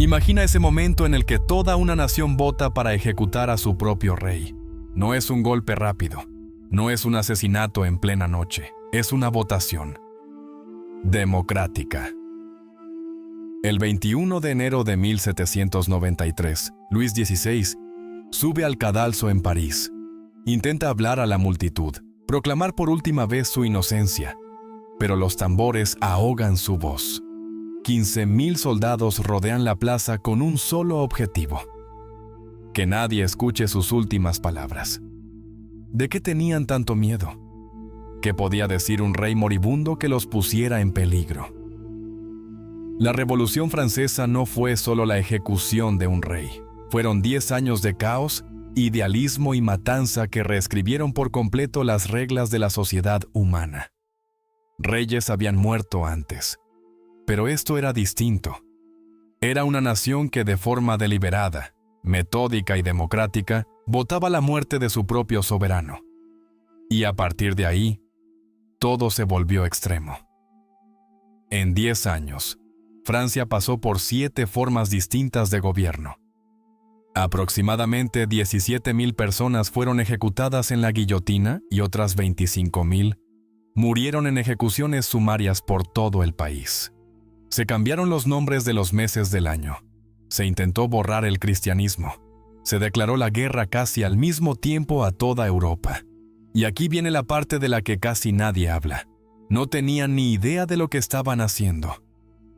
Imagina ese momento en el que toda una nación vota para ejecutar a su propio rey. No es un golpe rápido, no es un asesinato en plena noche, es una votación democrática. El 21 de enero de 1793, Luis XVI sube al cadalso en París. Intenta hablar a la multitud, proclamar por última vez su inocencia, pero los tambores ahogan su voz. 15,000 soldados rodean la plaza con un solo objetivo: que nadie escuche sus últimas palabras. ¿De qué tenían tanto miedo? ¿Qué podía decir un rey moribundo que los pusiera en peligro? La Revolución Francesa no fue solo la ejecución de un rey. Fueron 10 años de caos, idealismo y matanza que reescribieron por completo las reglas de la sociedad humana. Reyes habían muerto antes, pero esto era distinto. Era una nación que de forma deliberada, metódica y democrática, votaba la muerte de su propio soberano. Y a partir de ahí, todo se volvió extremo. En 10 años, Francia pasó por 7 formas distintas de gobierno. Aproximadamente 17,000 personas fueron ejecutadas en la guillotina y otras 25,000 murieron en ejecuciones sumarias por todo el país. Se cambiaron los nombres de los meses del año. Se intentó borrar el cristianismo. Se declaró la guerra casi al mismo tiempo a toda Europa. Y aquí viene la parte de la que casi nadie habla. No tenían ni idea de lo que estaban haciendo.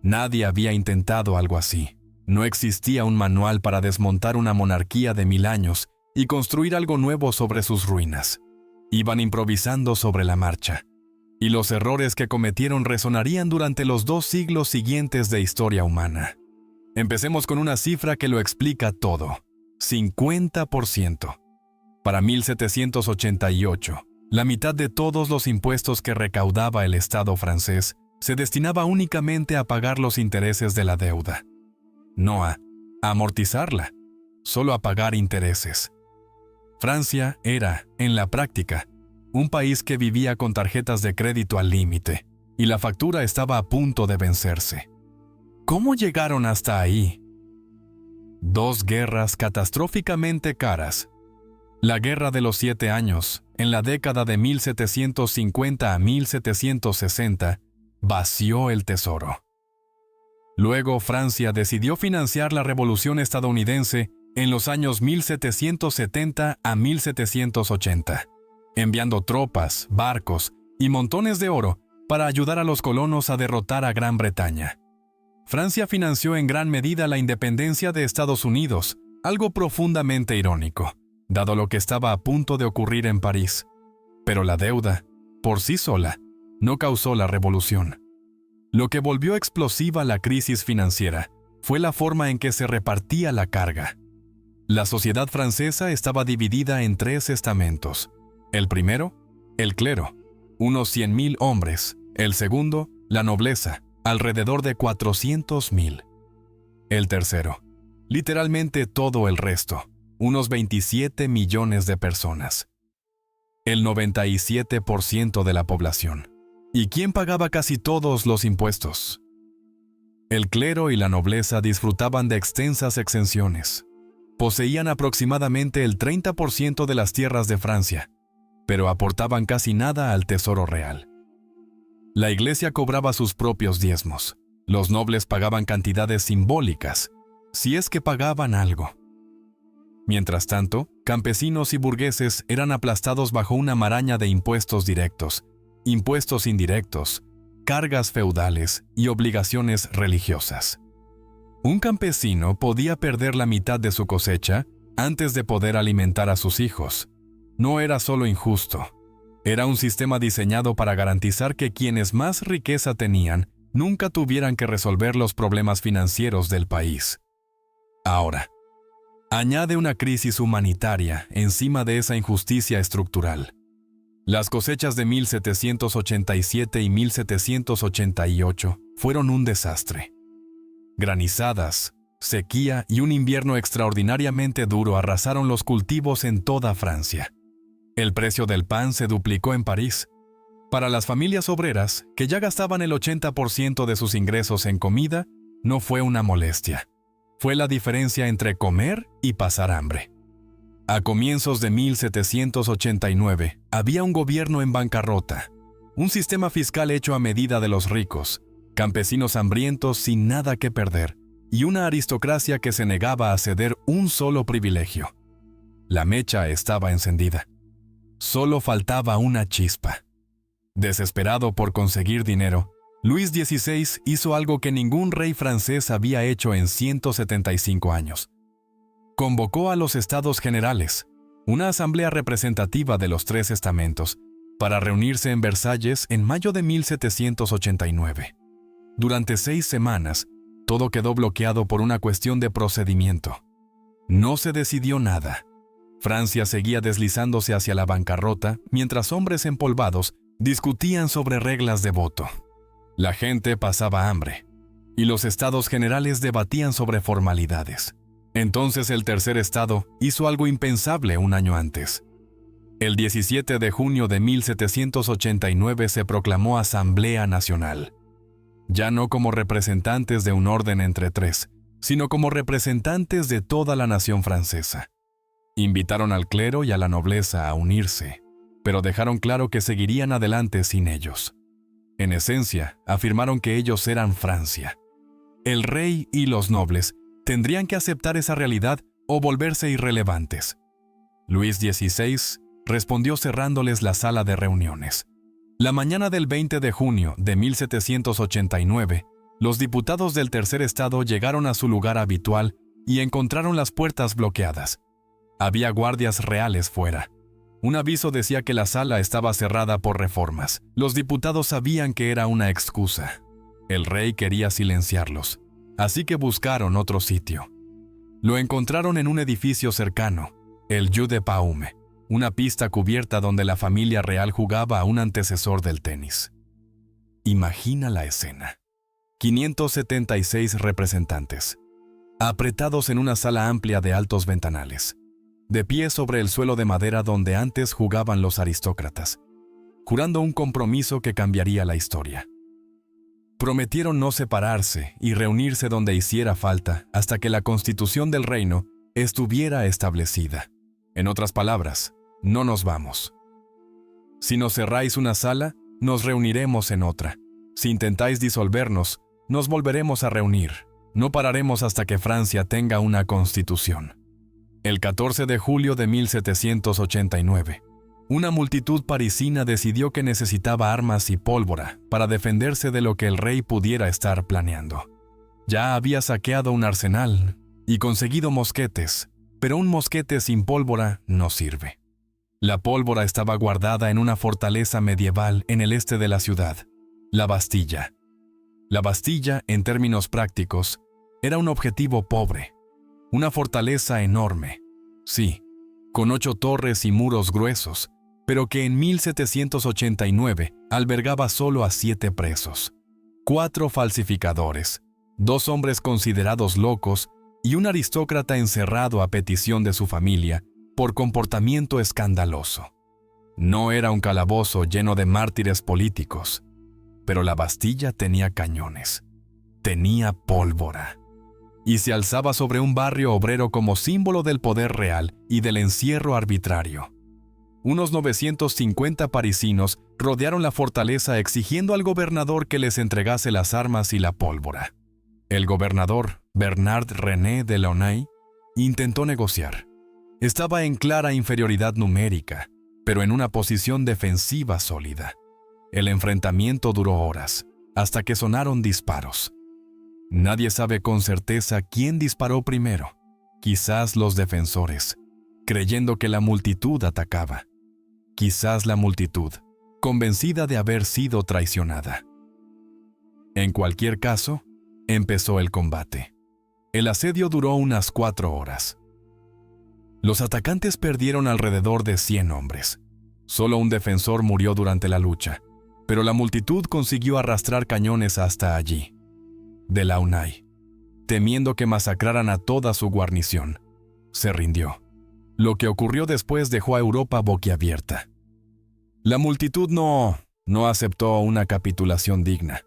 Nadie había intentado algo así. No existía un manual para desmontar una monarquía de 1000 años y construir algo nuevo sobre sus ruinas. Iban improvisando sobre la marcha. Y los errores que cometieron resonarían durante los 2 siglos siguientes de historia humana. Empecemos con una cifra que lo explica todo: 50%. Para 1788, la mitad de todos los impuestos que recaudaba el Estado francés se destinaba únicamente a pagar los intereses de la deuda. No a amortizarla, solo a pagar intereses. Francia era, en la práctica, un país que vivía con tarjetas de crédito al límite, y la factura estaba a punto de vencerse. ¿Cómo llegaron hasta ahí? 2 guerras catastróficamente caras. La Guerra de los 7 Años, en la década de 1750 a 1760, vació el tesoro. Luego Francia decidió financiar la Revolución estadounidense en los años 1770 a 1780, enviando tropas, barcos y montones de oro para ayudar a los colonos a derrotar a Gran Bretaña. Francia financió en gran medida la independencia de Estados Unidos, algo profundamente irónico, dado lo que estaba a punto de ocurrir en París. Pero la deuda, por sí sola, no causó la revolución. Lo que volvió explosiva la crisis financiera fue la forma en que se repartía la carga. La sociedad francesa estaba dividida en 3 estamentos. El primero, el clero, unos 100,000 hombres. El segundo, la nobleza, alrededor de 400,000. El tercero, literalmente todo el resto, unos 27 millones de personas. El 97% de la población. ¿Y quién pagaba casi todos los impuestos? El clero y la nobleza disfrutaban de extensas exenciones. Poseían aproximadamente el 30% de las tierras de Francia, pero aportaban casi nada al tesoro real. La iglesia cobraba sus propios diezmos. Los nobles pagaban cantidades simbólicas, si es que pagaban algo. Mientras tanto, campesinos y burgueses eran aplastados bajo una maraña de impuestos directos, impuestos indirectos, cargas feudales y obligaciones religiosas. Un campesino podía perder la mitad de su cosecha antes de poder alimentar a sus hijos. No era solo injusto, era un sistema diseñado para garantizar que quienes más riqueza tenían nunca tuvieran que resolver los problemas financieros del país. Ahora, añade una crisis humanitaria encima de esa injusticia estructural. Las cosechas de 1787 y 1788 fueron un desastre. Granizadas, sequía y un invierno extraordinariamente duro arrasaron los cultivos en toda Francia. El precio del pan se duplicó en París. Para las familias obreras, que ya gastaban el 80% de sus ingresos en comida, no fue una molestia. fue la diferencia entre comer y pasar hambre. A comienzos de 1789 había un gobierno en bancarrota, un sistema fiscal hecho a medida de los ricos, campesinos hambrientos sin nada que perder y una aristocracia que se negaba a ceder un solo privilegio. La mecha estaba encendida. Solo faltaba una chispa. Desesperado por conseguir dinero, Luis XVI hizo algo que ningún rey francés había hecho en 175 años. Convocó a los Estados Generales, una asamblea representativa de los tres estamentos, para reunirse en Versalles en mayo de 1789. Durante 6 semanas, todo quedó bloqueado por una cuestión de procedimiento. No se decidió nada. Francia seguía deslizándose hacia la bancarrota mientras hombres empolvados discutían sobre reglas de voto. La gente pasaba hambre y los estados generales debatían sobre formalidades. Entonces el tercer estado hizo algo impensable un año antes. El 17 de junio de 1789 se proclamó Asamblea Nacional, ya no como representantes de un orden entre tres, sino como representantes de toda la nación francesa. Invitaron al clero y a la nobleza a unirse, pero dejaron claro que seguirían adelante sin ellos. En esencia, afirmaron que ellos eran Francia. El rey y los nobles tendrían que aceptar esa realidad o volverse irrelevantes. Luis XVI respondió cerrándoles la sala de reuniones. La mañana del 20 de junio de 1789, los diputados del tercer estado llegaron a su lugar habitual y encontraron las puertas bloqueadas. Había guardias reales fuera. Un aviso decía que la sala estaba cerrada por reformas. Los diputados sabían que era una excusa. El rey quería silenciarlos, así que buscaron otro sitio. Lo encontraron en un edificio cercano, el Jeu de Paume, una pista cubierta donde la familia real jugaba a un antecesor del tenis. Imagina la escena. 576 representantes, apretados en una sala amplia de altos ventanales, de pie sobre el suelo de madera donde antes jugaban los aristócratas, jurando un compromiso que cambiaría la historia. Prometieron no separarse y reunirse donde hiciera falta hasta que la constitución del reino estuviera establecida. En otras palabras, no nos vamos. Si nos cerráis una sala, nos reuniremos en otra. Si intentáis disolvernos, nos volveremos a reunir. No pararemos hasta que Francia tenga una constitución. El 14 de julio de 1789, una multitud parisina decidió que necesitaba armas y pólvora para defenderse de lo que el rey pudiera estar planeando. Ya había saqueado un arsenal y conseguido mosquetes, pero un mosquete sin pólvora no sirve. La pólvora estaba guardada en una fortaleza medieval en el este de la ciudad, la Bastilla. La Bastilla, en términos prácticos, era un objetivo pobre. Una fortaleza enorme, sí, con 8 torres y muros gruesos, pero que en 1789 albergaba solo a 7 presos, 4 falsificadores, 2 hombres considerados locos y un aristócrata encerrado a petición de su familia por comportamiento escandaloso. No era un calabozo lleno de mártires políticos, pero la Bastilla tenía cañones, tenía pólvora, y se alzaba sobre un barrio obrero como símbolo del poder real y del encierro arbitrario. Unos 950 parisinos rodearon la fortaleza exigiendo al gobernador que les entregase las armas y la pólvora. El gobernador, Bernard René de Launay, intentó negociar. Estaba en clara inferioridad numérica, pero en una posición defensiva sólida. El enfrentamiento duró horas, hasta que sonaron disparos. Nadie sabe con certeza quién disparó primero. Quizás los defensores, creyendo que la multitud atacaba. Quizás la multitud, convencida de haber sido traicionada. En cualquier caso, empezó el combate. El asedio duró unas 4 horas. Los atacantes perdieron alrededor de 100 hombres. Solo un defensor murió durante la lucha, pero la multitud consiguió arrastrar cañones hasta allí. De Launay, temiendo que masacraran a toda su guarnición, se rindió. Lo que ocurrió después dejó a Europa boquiabierta. La multitud no aceptó una capitulación digna.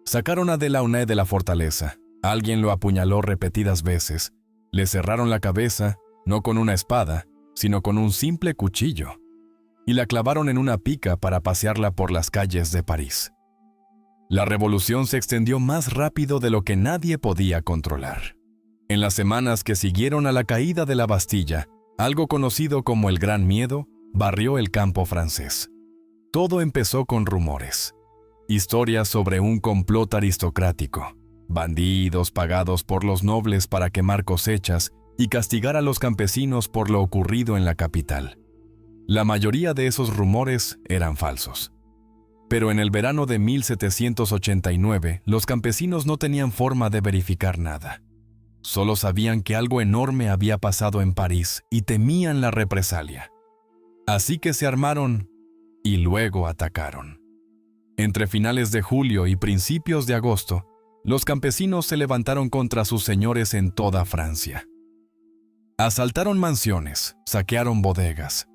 Sacaron a de Launay de la fortaleza, Alguien lo apuñaló repetidas veces. Le cerraron la cabeza, no con una espada, sino con un simple cuchillo, y la clavaron en una pica para pasearla por las calles de París. La revolución se extendió más rápido de lo que nadie podía controlar. En las semanas que siguieron a la caída de la Bastilla, algo conocido como el Gran Miedo barrió el campo francés. Todo empezó con rumores, historias sobre un complot aristocrático, bandidos pagados por los nobles para quemar cosechas y castigar a los campesinos por lo ocurrido en la capital. La mayoría de esos rumores eran falsos. Pero en el verano de 1789, los campesinos no tenían forma de verificar nada. Solo sabían que algo enorme había pasado en París y temían la represalia. Así que se armaron y luego atacaron. Entre finales de julio y principios de agosto, los campesinos se levantaron contra sus señores en toda Francia. Asaltaron mansiones, saquearon bodegas.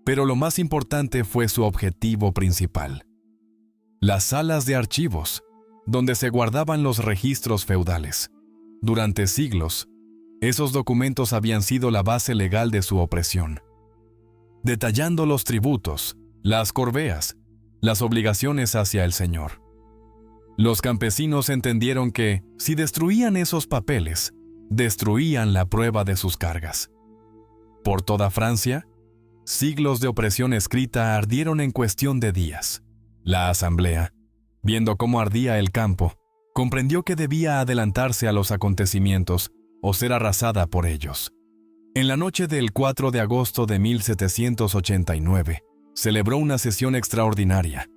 Pero lo más importante fue su objetivo principal: las salas de archivos, donde se guardaban los registros feudales. Durante siglos, esos documentos habían sido la base legal de su opresión, detallando los tributos, las corveas, las obligaciones hacia el señor. Los campesinos entendieron que, si destruían esos papeles, destruían la prueba de sus cargas. Por toda Francia, siglos de opresión escrita ardieron en cuestión de días. La asamblea, viendo cómo ardía el campo, comprendió que debía adelantarse a los acontecimientos o ser arrasada por ellos. En la noche del 4 de agosto de 1789, celebró una sesión extraordinaria.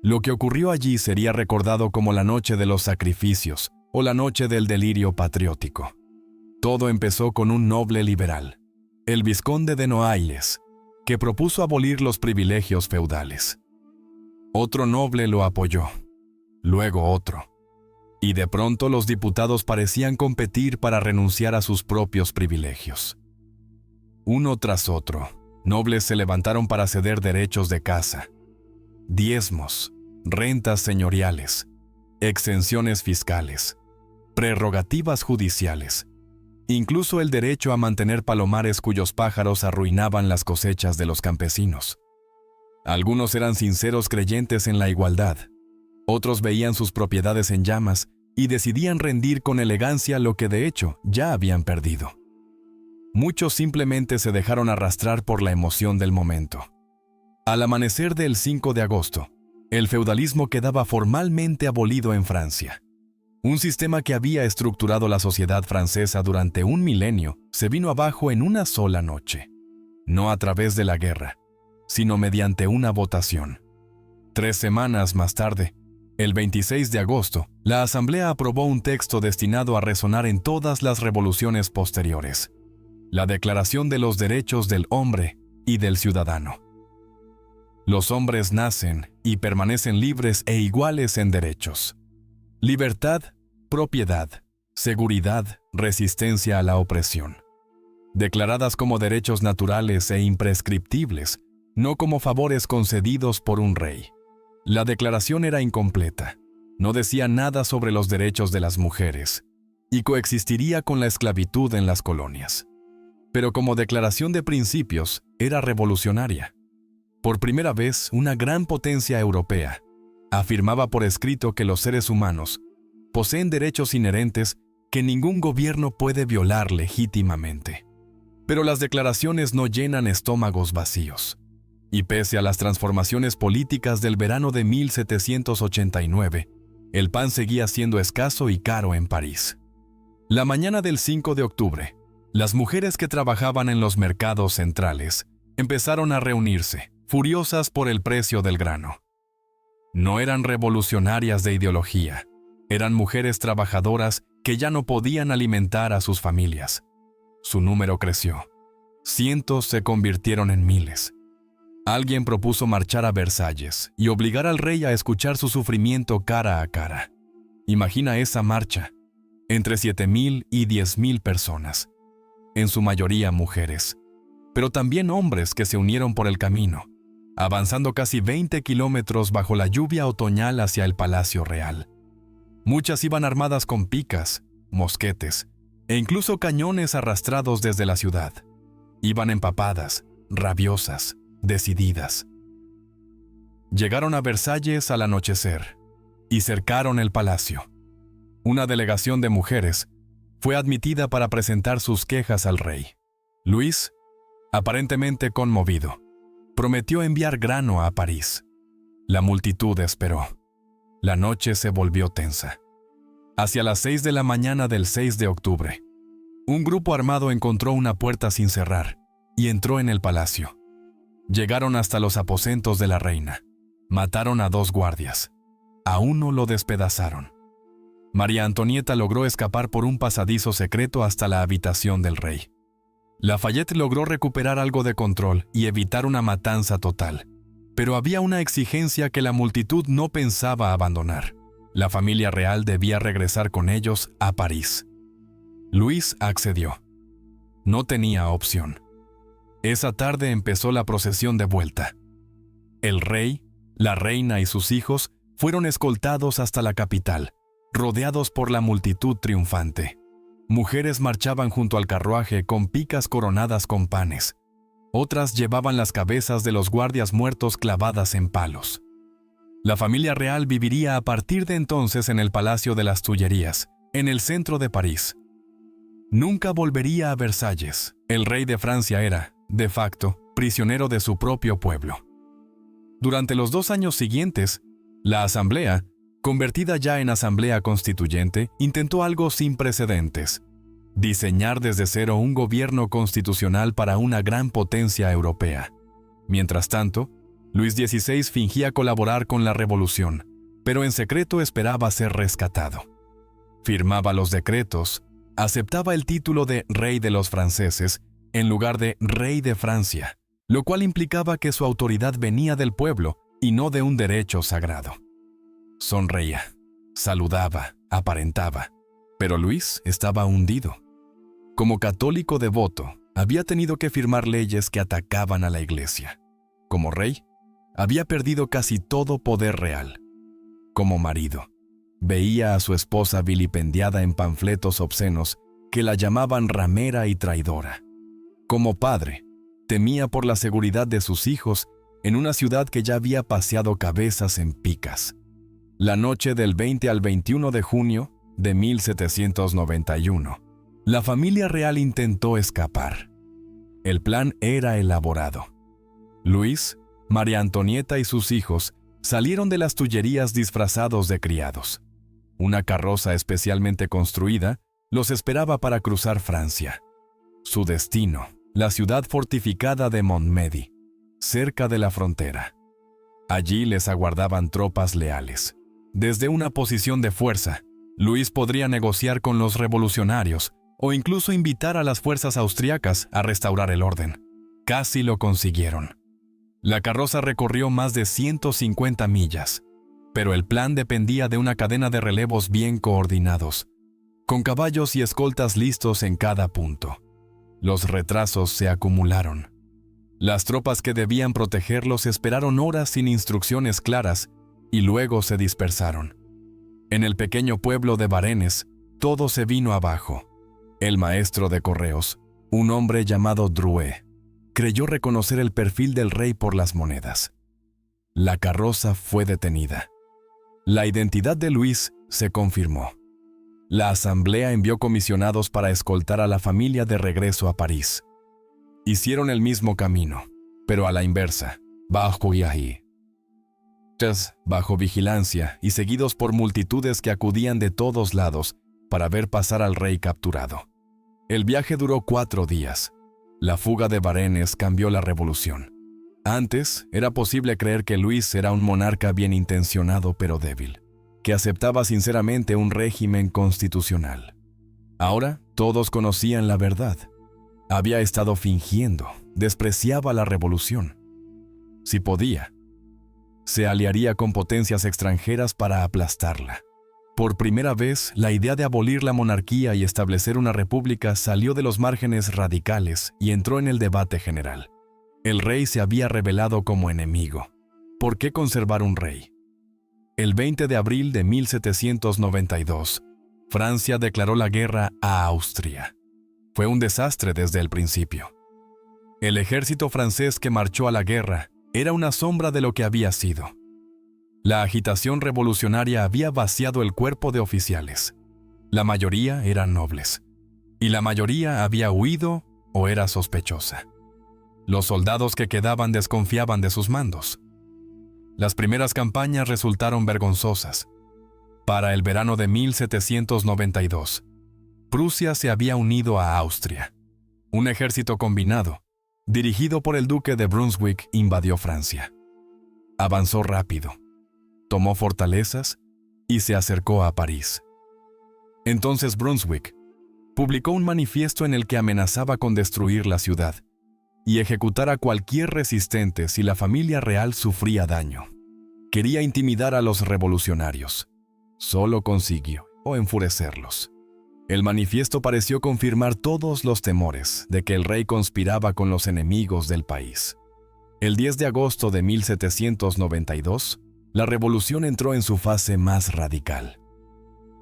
Lo que ocurrió allí sería recordado como la noche de los sacrificios o la noche del delirio patriótico. Todo empezó con un noble liberal, el vizconde de Noailles, que propuso abolir los privilegios feudales. Otro noble lo apoyó, luego otro, y de pronto los diputados parecían competir para renunciar a sus propios privilegios. Uno tras otro, nobles se levantaron para ceder derechos de caza, diezmos, rentas señoriales, exenciones fiscales, prerrogativas judiciales, incluso el derecho a mantener palomares cuyos pájaros arruinaban las cosechas de los campesinos. Algunos eran sinceros creyentes en la igualdad, otros veían sus propiedades en llamas y decidían rendir con elegancia lo que de hecho ya habían perdido. Muchos simplemente se dejaron arrastrar por la emoción del momento. Al amanecer del 5 de agosto, el feudalismo quedaba formalmente abolido en Francia. Un sistema que había estructurado la sociedad francesa durante un milenio se vino abajo en una sola noche, no a través de la guerra, sino mediante una votación. 3 semanas más tarde, el 26 de agosto, la Asamblea aprobó un texto destinado a resonar en todas las revoluciones posteriores: la Declaración de los Derechos del Hombre y del Ciudadano. Los hombres nacen y permanecen libres e iguales en derechos. Libertad, propiedad, seguridad, resistencia a la opresión. Declaradas como derechos naturales e imprescriptibles, no como favores concedidos por un rey. La declaración era incompleta, no decía nada sobre los derechos de las mujeres, y coexistiría con la esclavitud en las colonias. Pero como declaración de principios, era revolucionaria. Por primera vez, una gran potencia europea afirmaba por escrito que los seres humanos poseen derechos inherentes que ningún gobierno puede violar legítimamente. Pero las declaraciones no llenan estómagos vacíos. Y pese a las transformaciones políticas del verano de 1789, el pan seguía siendo escaso y caro en París. La mañana del 5 de octubre, las mujeres que trabajaban en los mercados centrales empezaron a reunirse, furiosas por el precio del grano. No eran revolucionarias de ideología, eran mujeres trabajadoras que ya no podían alimentar a sus familias. Su número creció. Cientos se convirtieron en miles. Alguien propuso marchar a Versalles y obligar al rey a escuchar su sufrimiento cara a cara. Imagina esa marcha, entre 7,000 y 10,000 personas, en su mayoría mujeres, pero también hombres que se unieron por el camino, avanzando casi 20 kilómetros bajo la lluvia otoñal hacia el Palacio Real. Muchas iban armadas con picas, mosquetes e incluso cañones arrastrados desde la ciudad. Iban empapadas, rabiosas, decididas. Llegaron a Versalles al anochecer y cercaron el palacio. Una delegación de mujeres fue admitida para presentar sus quejas al rey. Luis, aparentemente conmovido, prometió enviar grano a París. La multitud esperó. La noche se volvió tensa. Hacia las 6 de la mañana del 6 de octubre, un grupo armado encontró una puerta sin cerrar y entró en el palacio. Llegaron hasta los aposentos de la reina. Mataron a 2 guardias. A uno lo despedazaron. María Antonieta logró escapar por un pasadizo secreto hasta la habitación del rey. Lafayette logró recuperar algo de control y evitar una matanza total. Pero había una exigencia que la multitud no pensaba abandonar. La familia real debía regresar con ellos a París. Luis accedió. No tenía opción. Esa tarde empezó la procesión de vuelta. El rey, la reina y sus hijos fueron escoltados hasta la capital, rodeados por la multitud triunfante. Mujeres marchaban junto al carruaje con picas coronadas con panes. Otras llevaban las cabezas de los guardias muertos clavadas en palos. La familia real viviría a partir de entonces en el Palacio de las Tullerías, en el centro de París. Nunca volvería a Versalles. El rey de Francia era, de facto, prisionero de su propio pueblo. Durante los 2 años siguientes, la Asamblea, convertida ya en Asamblea Constituyente, intentó algo sin precedentes: diseñar desde cero un gobierno constitucional para una gran potencia europea. Mientras tanto, Luis XVI fingía colaborar con la revolución, pero en secreto esperaba ser rescatado. Firmaba los decretos, aceptaba el título de Rey de los franceses en lugar de Rey de Francia, lo cual implicaba que su autoridad venía del pueblo y no de un derecho sagrado. Sonreía, saludaba, aparentaba, pero Luis estaba hundido. Como católico devoto, había tenido que firmar leyes que atacaban a la Iglesia. Como rey, había perdido casi todo poder real. Como marido, veía a su esposa vilipendiada en panfletos obscenos que la llamaban ramera y traidora. Como padre, temía por la seguridad de sus hijos en una ciudad que ya había paseado cabezas en picas. La noche del 20 al 21 de junio de 1791, la familia real intentó escapar. El plan era elaborado. Luis, María Antonieta y sus hijos salieron de las Tullerías disfrazados de criados. Una carroza especialmente construida los esperaba para cruzar Francia. Su destino, la ciudad fortificada de Montmedy, cerca de la frontera. Allí les aguardaban tropas leales. Desde una posición de fuerza, Luis podría negociar con los revolucionarios o incluso invitar a las fuerzas austriacas a restaurar el orden. Casi lo consiguieron. La carroza recorrió más de 150 millas, pero el plan dependía de una cadena de relevos bien coordinados, con caballos y escoltas listos en cada punto. Los retrasos se acumularon. Las tropas que debían protegerlos esperaron horas sin instrucciones claras y luego se dispersaron. En el pequeño pueblo de Varennes, todo se vino abajo. El maestro de correos, un hombre llamado Drouet, creyó reconocer el perfil del rey por las monedas. La carroza fue detenida. La identidad de Luis se confirmó. La asamblea envió comisionados para escoltar a la familia de regreso a París. Hicieron el mismo camino, pero a la inversa, bajo vigilancia y seguidos por multitudes que acudían de todos lados para ver pasar al rey capturado. El viaje duró 4 días. La fuga de Varennes cambió la revolución. Antes, era posible creer que Luis era un monarca bien intencionado pero débil, que aceptaba sinceramente un régimen constitucional. Ahora, todos conocían la verdad. Había estado fingiendo, despreciaba la revolución. Si podía, se aliaría con potencias extranjeras para aplastarla. Por primera vez, la idea de abolir la monarquía y establecer una república salió de los márgenes radicales y entró en el debate general. El rey se había revelado como enemigo. ¿Por qué conservar un rey? El 20 de abril de 1792, Francia declaró la guerra a Austria. Fue un desastre desde el principio. El ejército francés que marchó a la guerra era una sombra de lo que había sido. La agitación revolucionaria había vaciado el cuerpo de oficiales. La mayoría eran nobles, y la mayoría había huido o era sospechosa. Los soldados que quedaban desconfiaban de sus mandos. Las primeras campañas resultaron vergonzosas. Para el verano de 1792, Prusia se había unido a Austria. Un ejército combinado, dirigido por el duque de Brunswick, invadió Francia. Avanzó rápido, tomó fortalezas y se acercó a París. Entonces Brunswick publicó un manifiesto en el que amenazaba con destruir la ciudad y ejecutar a cualquier resistente si la familia real sufría daño. Quería intimidar a los revolucionarios. Solo consiguió enfurecerlos. El manifiesto pareció confirmar todos los temores de que el rey conspiraba con los enemigos del país. El 10 de agosto de 1792, la revolución entró en su fase más radical.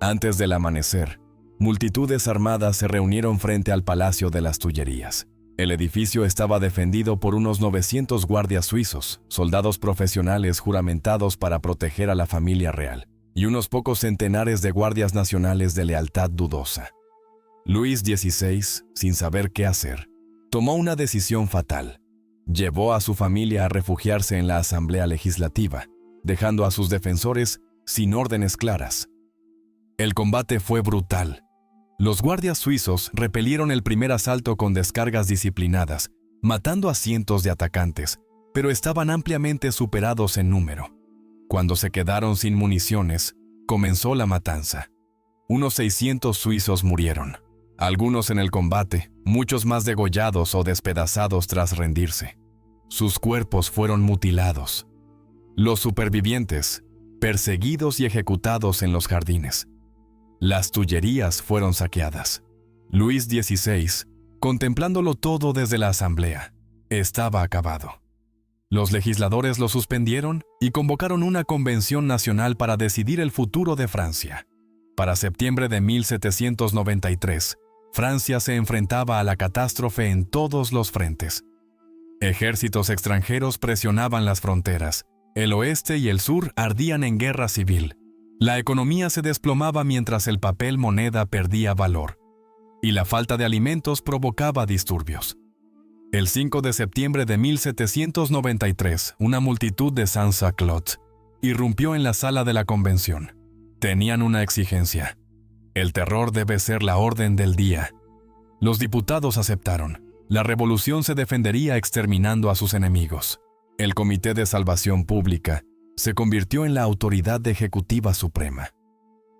Antes del amanecer, multitudes armadas se reunieron frente al Palacio de las Tullerías. El edificio estaba defendido por unos 900 guardias suizos, soldados profesionales juramentados para proteger a la familia real, y unos pocos centenares de guardias nacionales de lealtad dudosa. Luis XVI, sin saber qué hacer, tomó una decisión fatal. Llevó a su familia a refugiarse en la Asamblea Legislativa, dejando a sus defensores sin órdenes claras. El combate fue brutal. Los guardias suizos repelieron el primer asalto con descargas disciplinadas, matando a cientos de atacantes, pero estaban ampliamente superados en número. Cuando se quedaron sin municiones, comenzó la matanza. Unos 600 suizos murieron, algunos en el combate, muchos más degollados o despedazados tras rendirse. Sus cuerpos fueron mutilados. Los supervivientes, perseguidos y ejecutados en los jardines. Las Tullerías fueron saqueadas. Luis XVI, contemplándolo todo desde la asamblea, estaba acabado. Los legisladores lo suspendieron y convocaron una convención nacional para decidir el futuro de Francia. Para septiembre de 1793, Francia se enfrentaba a la catástrofe en todos los frentes. Ejércitos extranjeros presionaban las fronteras. El oeste y el sur ardían en guerra civil. La economía se desplomaba mientras el papel moneda perdía valor, y la falta de alimentos provocaba disturbios. El 5 de septiembre de 1793, una multitud de sans-culottes irrumpió en la sala de la convención. Tenían una exigencia. El terror debe ser la orden del día. Los diputados aceptaron. La revolución se defendería exterminando a sus enemigos. El Comité de Salvación Pública se convirtió en la autoridad ejecutiva suprema.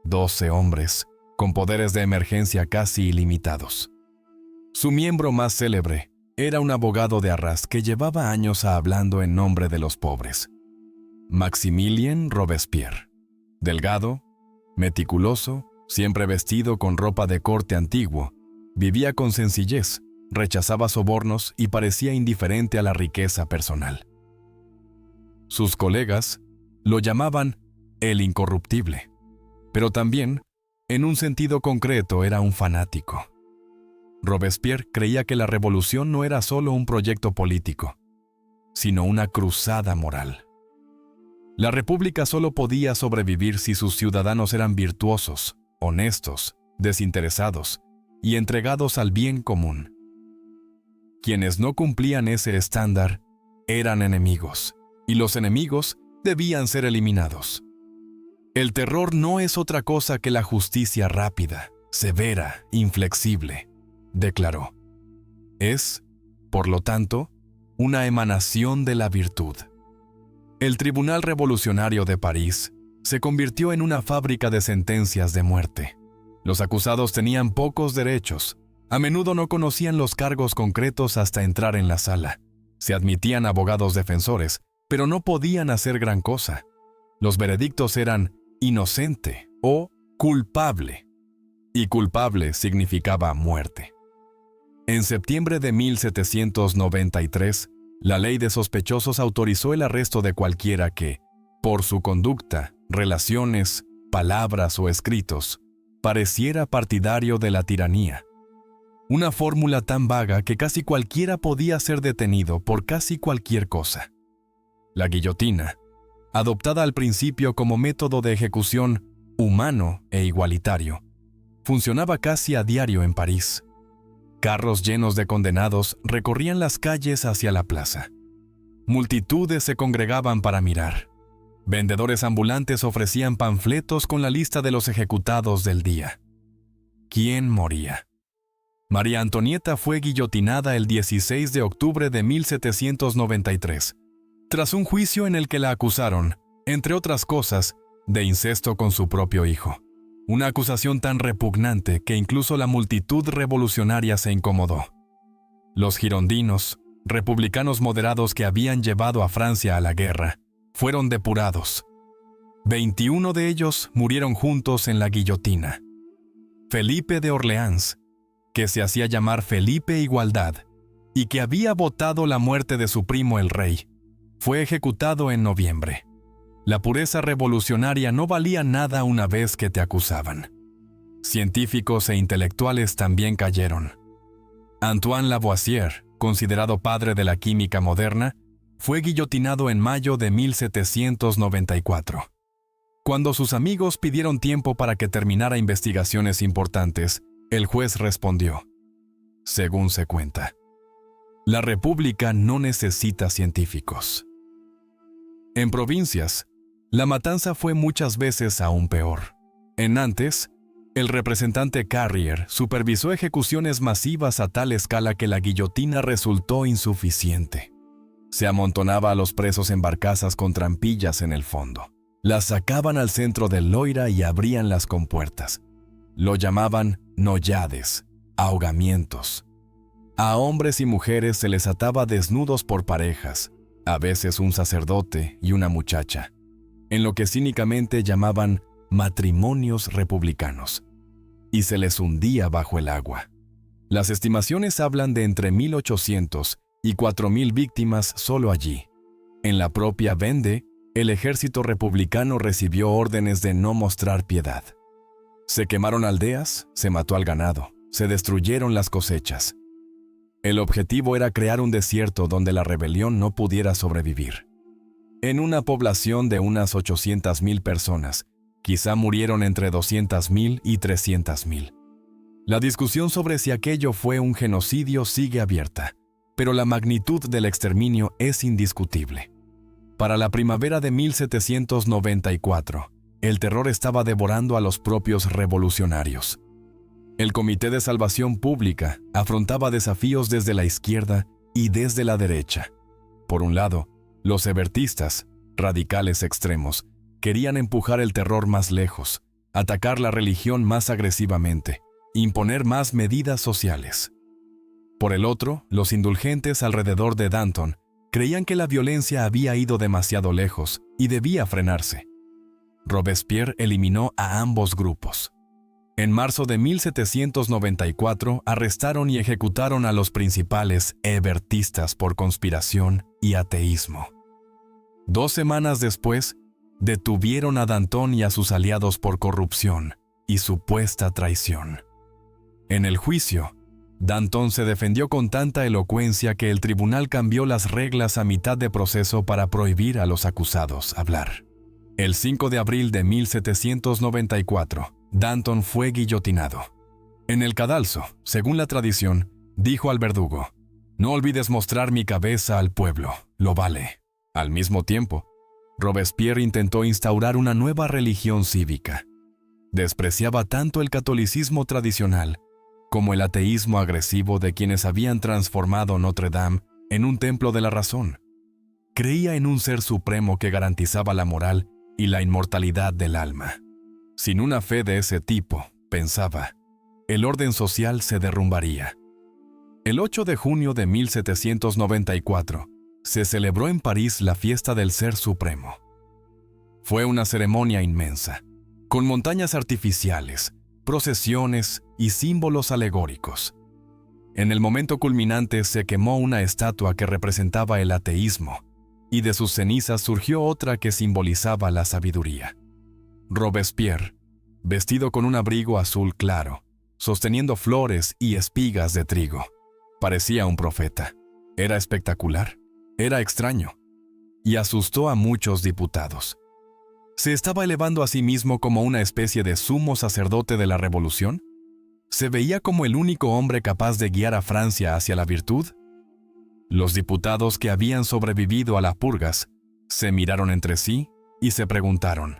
12 hombres, con poderes de emergencia casi ilimitados. Su miembro más célebre era un abogado de Arras que llevaba años hablando en nombre de los pobres. Maximilien Robespierre. Delgado, meticuloso, siempre vestido con ropa de corte antiguo, vivía con sencillez, rechazaba sobornos y parecía indiferente a la riqueza personal. Sus colegas lo llamaban el incorruptible, pero también, en un sentido concreto, era un fanático. Robespierre creía que la revolución no era solo un proyecto político, sino una cruzada moral. La república solo podía sobrevivir si sus ciudadanos eran virtuosos, honestos, desinteresados y entregados al bien común. Quienes no cumplían ese estándar eran enemigos, y los enemigos debían ser eliminados. El terror no es otra cosa que la justicia rápida, severa, inflexible, declaró. Es, por lo tanto, una emanación de la virtud. El Tribunal Revolucionario de París se convirtió en una fábrica de sentencias de muerte. Los acusados tenían pocos derechos. A menudo no conocían los cargos concretos hasta entrar en la sala. Se admitían abogados defensores, pero no podían hacer gran cosa. Los veredictos eran inocente o culpable, y culpable significaba muerte. En septiembre de 1793, la ley de sospechosos autorizó el arresto de cualquiera que, por su conducta, relaciones, palabras o escritos, pareciera partidario de la tiranía. Una fórmula tan vaga que casi cualquiera podía ser detenido por casi cualquier cosa. La guillotina, adoptada al principio como método de ejecución humano e igualitario, funcionaba casi a diario en París. Carros llenos de condenados recorrían las calles hacia la plaza. Multitudes se congregaban para mirar. Vendedores ambulantes ofrecían panfletos con la lista de los ejecutados del día. ¿Quién moría? María Antonieta fue guillotinada el 16 de octubre de 1793, tras un juicio en el que la acusaron, entre otras cosas, de incesto con su propio hijo. Una acusación tan repugnante que incluso la multitud revolucionaria se incomodó. Los girondinos, republicanos moderados que habían llevado a Francia a la guerra, fueron depurados. 21 de ellos murieron juntos en la guillotina. Felipe de Orleans, que se hacía llamar Felipe Igualdad, y que había votado la muerte de su primo el rey, fue ejecutado en noviembre. La pureza revolucionaria no valía nada una vez que te acusaban. Científicos e intelectuales también cayeron. Antoine Lavoisier, considerado padre de la química moderna, fue guillotinado en mayo de 1794. Cuando sus amigos pidieron tiempo para que terminara investigaciones importantes, el juez respondió, según se cuenta, la República no necesita científicos. En provincias, la matanza fue muchas veces aún peor. En Nantes, el representante Carrier supervisó ejecuciones masivas a tal escala que la guillotina resultó insuficiente. Se amontonaba a los presos en barcazas con trampillas en el fondo. Las sacaban al centro del Loira y abrían las compuertas. Lo llamaban noyades, ahogamientos. A hombres y mujeres se les ataba desnudos por parejas, a veces un sacerdote y una muchacha, en lo que cínicamente llamaban matrimonios republicanos, y se les hundía bajo el agua. Las estimaciones hablan de entre 1,800 y 4,000 víctimas solo allí. En la propia Vendée, el ejército republicano recibió órdenes de no mostrar piedad. Se quemaron aldeas, se mató al ganado, se destruyeron las cosechas. El objetivo era crear un desierto donde la rebelión no pudiera sobrevivir. En una población de unas 800,000 personas, quizá murieron entre 200,000 y 300,000. La discusión sobre si aquello fue un genocidio sigue abierta, pero la magnitud del exterminio es indiscutible. Para la primavera de 1794, el terror estaba devorando a los propios revolucionarios. El Comité de Salvación Pública afrontaba desafíos desde la izquierda y desde la derecha. Por un lado, los hebertistas, radicales extremos, querían empujar el terror más lejos, atacar la religión más agresivamente, imponer más medidas sociales. Por el otro, los indulgentes alrededor de Danton creían que la violencia había ido demasiado lejos y debía frenarse. Robespierre eliminó a ambos grupos. En marzo de 1794 arrestaron y ejecutaron a los principales hebertistas por conspiración y ateísmo. 2 semanas después, detuvieron a Danton y a sus aliados por corrupción y supuesta traición. En el juicio, Danton se defendió con tanta elocuencia que el tribunal cambió las reglas a mitad de proceso para prohibir a los acusados hablar. El 5 de abril de 1794, Danton fue guillotinado. En el cadalso, según la tradición, dijo al verdugo, «No olvides mostrar mi cabeza al pueblo, lo vale». Al mismo tiempo, Robespierre intentó instaurar una nueva religión cívica. Despreciaba tanto el catolicismo tradicional como el ateísmo agresivo de quienes habían transformado Notre Dame en un templo de la razón. Creía en un ser supremo que garantizaba la moral y la inmortalidad del alma. Sin una fe de ese tipo, pensaba, el orden social se derrumbaría. El 8 de junio de 1794 se celebró en París la fiesta del Ser Supremo. Fue una ceremonia inmensa, con montañas artificiales, procesiones y símbolos alegóricos. En el momento culminante se quemó una estatua que representaba el ateísmo, y de sus cenizas surgió otra que simbolizaba la sabiduría. Robespierre, vestido con un abrigo azul claro, sosteniendo flores y espigas de trigo. Parecía un profeta. Era espectacular, era extraño, y asustó a muchos diputados. ¿Se estaba elevando a sí mismo como una especie de sumo sacerdote de la revolución? ¿Se veía como el único hombre capaz de guiar a Francia hacia la virtud? Los diputados que habían sobrevivido a las purgas se miraron entre sí y se preguntaron: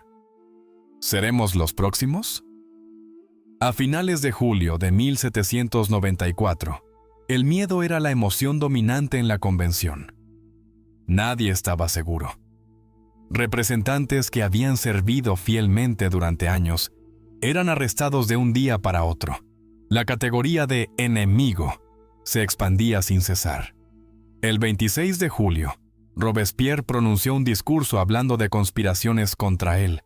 ¿seremos los próximos? A finales de julio de 1794, el miedo era la emoción dominante en la convención. Nadie estaba seguro. Representantes que habían servido fielmente durante años eran arrestados de un día para otro. La categoría de enemigo se expandía sin cesar. El 26 de julio, Robespierre pronunció un discurso hablando de conspiraciones contra él,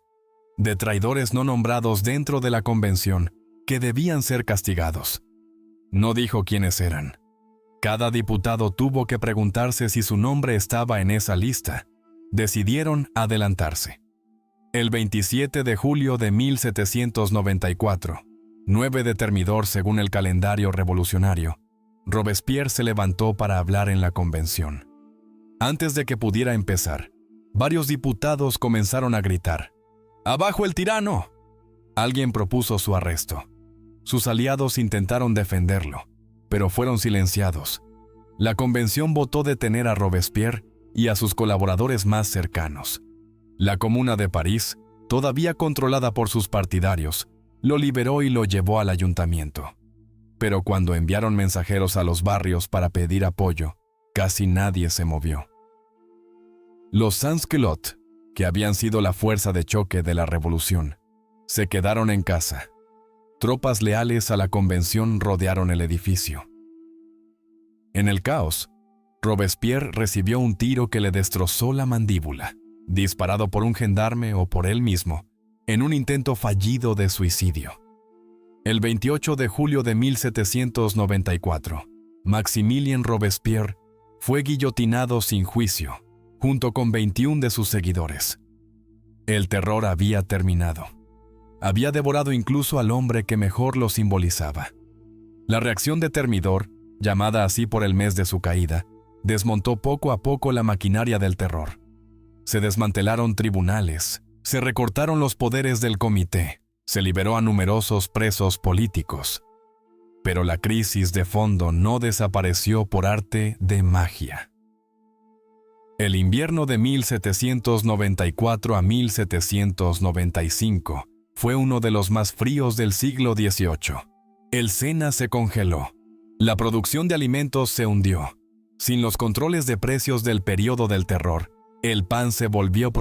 de traidores no nombrados dentro de la convención que debían ser castigados. No dijo quiénes eran. Cada diputado tuvo que preguntarse si su nombre estaba en esa lista. Decidieron adelantarse. El 27 de julio de 1794, 9 de Termidor según el calendario revolucionario, Robespierre se levantó para hablar en la convención. Antes de que pudiera empezar, varios diputados comenzaron a gritar: ¡abajo el tirano! Alguien propuso su arresto. Sus aliados intentaron defenderlo, pero fueron silenciados. La convención votó detener a Robespierre y a sus colaboradores más cercanos. La Comuna de París, todavía controlada por sus partidarios, lo liberó y lo llevó al ayuntamiento. Pero cuando enviaron mensajeros a los barrios para pedir apoyo, casi nadie se movió. Los sans-culottes, que habían sido la fuerza de choque de la revolución, se quedaron en casa. Tropas leales a la convención rodearon el edificio. En el caos, Robespierre recibió un tiro que le destrozó la mandíbula, disparado por un gendarme o por él mismo, en un intento fallido de suicidio. El 28 de julio de 1794, Maximilien Robespierre fue guillotinado sin juicio, junto con 21 de sus seguidores. El terror había terminado. Había devorado incluso al hombre que mejor lo simbolizaba. La reacción de Termidor, llamada así por el mes de su caída, desmontó poco a poco la maquinaria del terror. Se desmantelaron tribunales, se recortaron los poderes del comité, se liberó a numerosos presos políticos. Pero la crisis de fondo no desapareció por arte de magia. El invierno de 1794 a 1795 fue uno de los más fríos del siglo XVIII. El Sena se congeló. La producción de alimentos se hundió. Sin los controles de precios del periodo del terror, el pan se volvió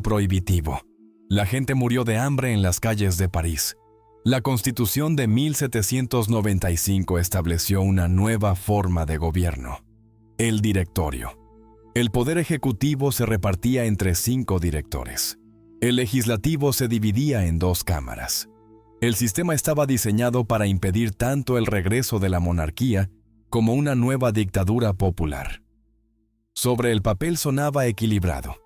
prohibitivo. La gente murió de hambre en las calles de París. La Constitución de 1795 estableció una nueva forma de gobierno: el directorio. El poder ejecutivo se repartía entre 5 directores. El legislativo se dividía en 2 cámaras. El sistema estaba diseñado para impedir tanto el regreso de la monarquía como una nueva dictadura popular. Sobre el papel sonaba equilibrado.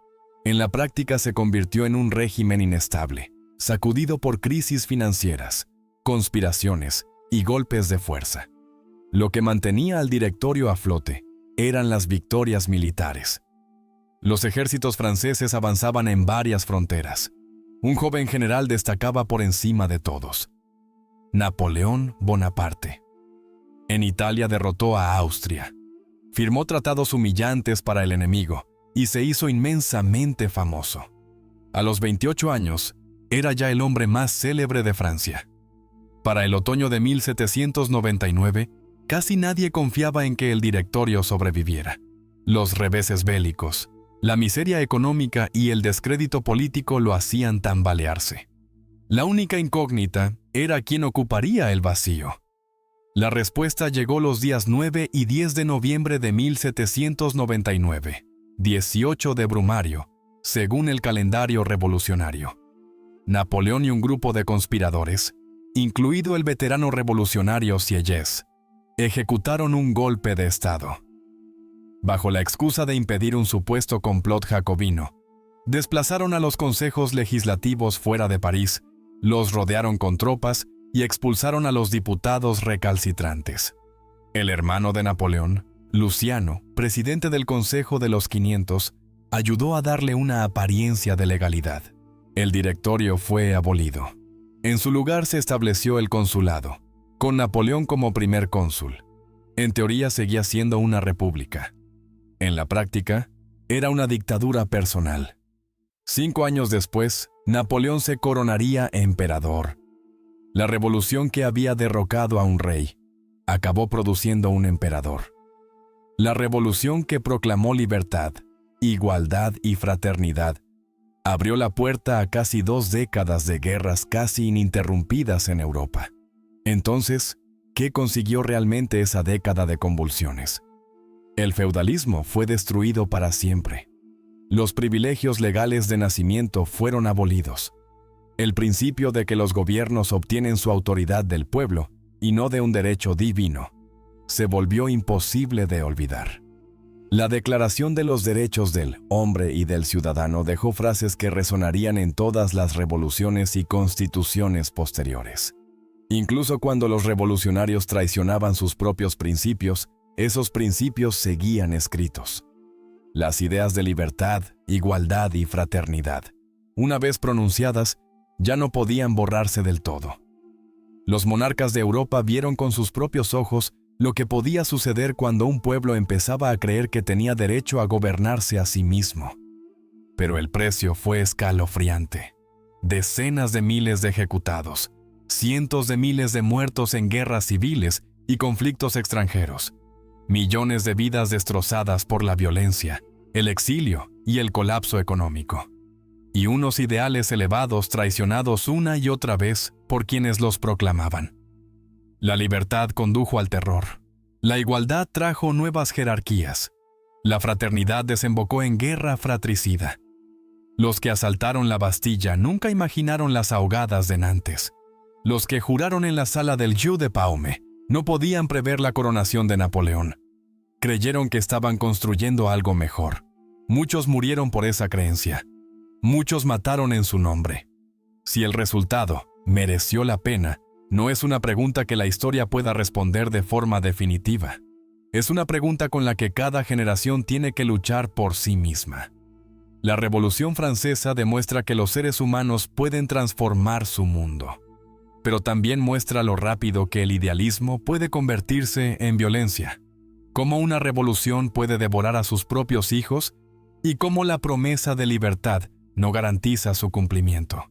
En la práctica se convirtió en un régimen inestable, sacudido por crisis financieras, conspiraciones y golpes de fuerza. Lo que mantenía al directorio a flote eran las victorias militares. Los ejércitos franceses avanzaban en varias fronteras. Un joven general destacaba por encima de todos: Napoleón Bonaparte. En Italia derrotó a Austria. Firmó tratados humillantes para el enemigo y se hizo inmensamente famoso. A los 28 años, era ya el hombre más célebre de Francia. Para el otoño de 1799, casi nadie confiaba en que el directorio sobreviviera. Los reveses bélicos, la miseria económica y el descrédito político lo hacían tambalearse. La única incógnita era quién ocuparía el vacío. La respuesta llegó los días 9 y 10 de noviembre de 1799, 18 de Brumario, según el calendario revolucionario. Napoleón y un grupo de conspiradores, incluido el veterano revolucionario Sieyès, ejecutaron un golpe de Estado. Bajo la excusa de impedir un supuesto complot jacobino, Desplazaron a los consejos legislativos fuera de París, los rodearon con tropas y expulsaron a los diputados recalcitrantes. El hermano de Napoleón, Luciano, presidente del Consejo de los 500, ayudó a darle una apariencia de legalidad. El directorio fue abolido. En su lugar se estableció el consulado, con Napoleón como primer cónsul. En teoría seguía siendo una república. En la práctica, era una dictadura personal. 5 años después, Napoleón se coronaría emperador. La revolución que había derrocado a un rey acabó produciendo un emperador. La revolución que proclamó libertad, igualdad y fraternidad abrió la puerta a casi 2 décadas de guerras casi ininterrumpidas en Europa. Entonces, ¿qué consiguió realmente esa década de convulsiones? El feudalismo fue destruido para siempre. Los privilegios legales de nacimiento fueron abolidos. El principio de que los gobiernos obtienen su autoridad del pueblo y no de un derecho divino se volvió imposible de olvidar. La Declaración de los Derechos del Hombre y del Ciudadano dejó frases que resonarían en todas las revoluciones y constituciones posteriores. Incluso cuando los revolucionarios traicionaban sus propios principios, esos principios seguían escritos. Las ideas de libertad, igualdad y fraternidad, una vez pronunciadas, ya no podían borrarse del todo. Los monarcas de Europa vieron con sus propios ojos lo que podía suceder cuando un pueblo empezaba a creer que tenía derecho a gobernarse a sí mismo. Pero el precio fue escalofriante. Decenas de miles de ejecutados, cientos de miles de muertos en guerras civiles y conflictos extranjeros, millones de vidas destrozadas por la violencia, el exilio y el colapso económico, y unos ideales elevados traicionados una y otra vez por quienes los proclamaban. La libertad condujo al terror. La igualdad trajo nuevas jerarquías. La fraternidad desembocó en guerra fratricida. Los que asaltaron la Bastilla nunca imaginaron las ahogadas de Nantes. Los que juraron en la sala del Jeu de Paume no podían prever la coronación de Napoleón. Creyeron que estaban construyendo algo mejor. Muchos murieron por esa creencia. Muchos mataron en su nombre. Si el resultado mereció la pena, no es una pregunta que la historia pueda responder de forma definitiva. Es una pregunta con la que cada generación tiene que luchar por sí misma. La Revolución Francesa demuestra que los seres humanos pueden transformar su mundo, pero también muestra lo rápido que el idealismo puede convertirse en violencia, cómo una revolución puede devorar a sus propios hijos y cómo la promesa de libertad no garantiza su cumplimiento.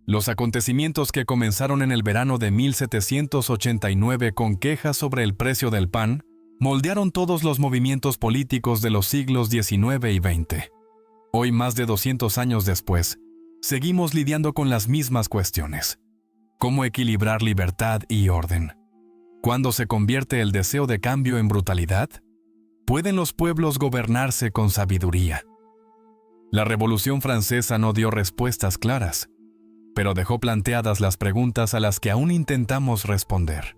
Los acontecimientos que comenzaron en el verano de 1789 con quejas sobre el precio del pan, moldearon todos los movimientos políticos de los siglos XIX y XX. Hoy, más de 200 años después, seguimos lidiando con las mismas cuestiones. ¿Cómo equilibrar libertad y orden? ¿Cuándo se convierte el deseo de cambio en brutalidad? ¿Pueden los pueblos gobernarse con sabiduría? La Revolución Francesa no dio respuestas claras, pero dejó planteadas las preguntas a las que aún intentamos responder.